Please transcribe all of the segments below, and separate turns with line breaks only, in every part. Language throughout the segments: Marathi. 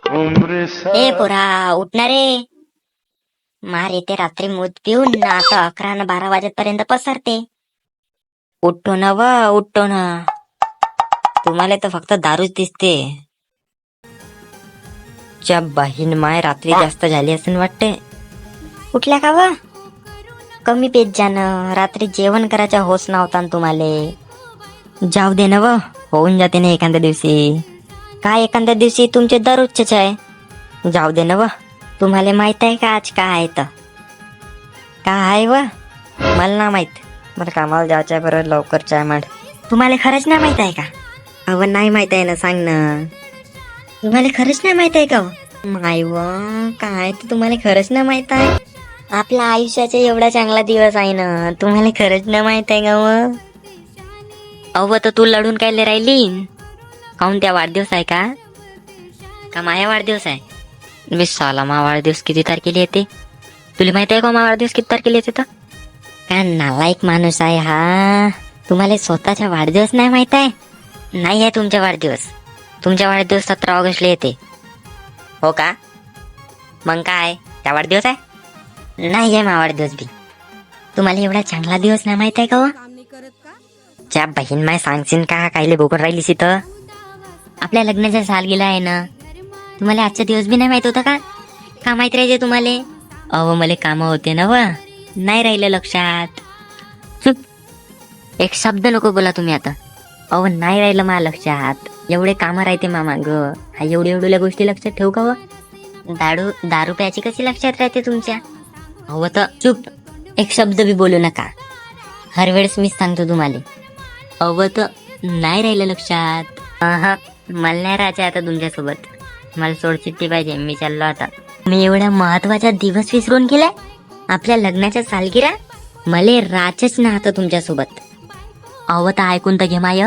ए पोरा उठणार रे. मारे ते रात्री मूत पिऊन आता 11 न 12 वाजेपर्यंत पसरते. उठतो ना उठतो ना. तुम्हाला तर फक्त दारूच दिसते. च्या बहीण माय रात्री जास्त झाली असं वाटते. उठल्या का वा कमी पेत जाणं. रात्री जेवण करायचा होस नव्हता तुम्हाला. जाऊ दे ना होऊन जाते ना एखाद्या दिवशी. काय एखाद्या दिवशी तुमचे दररोजचेच आहे. जाऊ दे ना तुम्हाला माहित आहे का आज काय आहे तर काय आहे मला ना माहित. मला कामाला जायचं बरं लवकर चाय मांड. तुम्हाला खरंच नाही माहित आहे का? अव नाही माहित आहे ना सांग ना. तुम्हाला खरंच नाही माहित आहे का? माय काय तर तुम्हाला खरंच नाही माहित आहे. आपल्या आयुष्याचा एवढा चांगला दिवस आहे ना तुम्हाला खरंच नाही माहित आहे का? अव तर तू लढून काय राहिली काऊन त्या वाढदिवस आहे का माया वाढदिवस आहे. साला मा वाढदिवस किती तारखेला येते तुला माहित आहे का? मा वाढदिवस किती तारखेला येते तर काय नालायक माणूस आहे हा. तुम्हाला स्वतःचा वाढदिवस नाही माहित आहे. नाही आहे तुमचा वाढदिवस. तुमचा वाढदिवस 17 ऑगस्टला येते. हो का? मग काय त्या वाढदिवस आहे? नाही आहे मा वाढदिवस बी. तुम्हाला एवढा चांगला दिवस नाही माहित आहे का? त्या बहीण माय सांगशील का कायले बोकड राहिलीस इथं. आपल्या लग्नाचा साल गेला आहे ना. तुम्हाला आजचा दिवस बी नाही माहित होता का माहित राहायचे तुम्हाला? अहो मला काम होते ना नाही राहिलं लक्षात. चुप एक शब्द नको बोला तुम्ही आता. अहो नाही राहिलं मा लक्षात. एवढे काम राहते मामा ग. हा एवढ्या गोष्टी लक्षात ठेवू का? दारू प्यायची कशी लक्षात राहते तुमच्या? अहो तर चुप एक शब्द बी बोलू नका. हर वेळेस मीच सांगतो तुम्हाला. अव तर नाही राहिलं लक्षात. मला नाही राहायचं आता तुमच्यासोबत. मला सोडचिट्टी पाहिजे. मी चाललो आता. मी एवढा महत्वाचा दिवस विसरून गेलाय. आपल्या लग्नाच्या सालगिरा मला राहायचंच ना आता तुमच्यासोबत. अव तर ऐकून तर घे माय.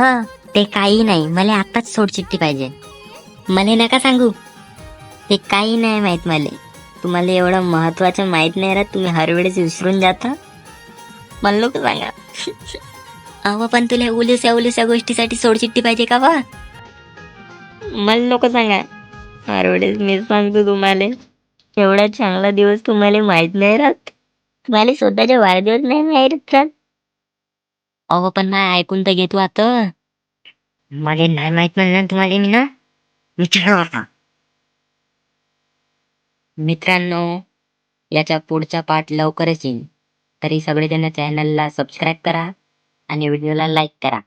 ते काही नाही मला आताच सोडचिट्टी पाहिजे. मला नका सांगू. ते काही नाही माहित मला. तुम्हाला एवढं महत्वाचं माहित नाही राहत. तुम्ही हर वेळेस विसरून जाता. मला लोक सांगा. अहो पण तुला उलुस्या गोष्टीसाठी सोडचिट्टी पाहिजे का मला लोक सांगा. हर वेळेस मी सांगतो तुम्हाला. एवढा चांगला दिवस तुम्हाला माहित नाही राहत. तुम्हाला स्वतःच्या वाढदिवस नाही माहित राहत. अहो पण नाही ऐकून तर घेतो आता. मला नाही माहित म्हणलं तुम्हाला मी ना. मित्रांनो याच्या पुढचा पार्ट लवकरच येईल. तरी सगळे जण चॅनलला सबस्क्राईब करा आणि व्हिडिओला लाईक करा.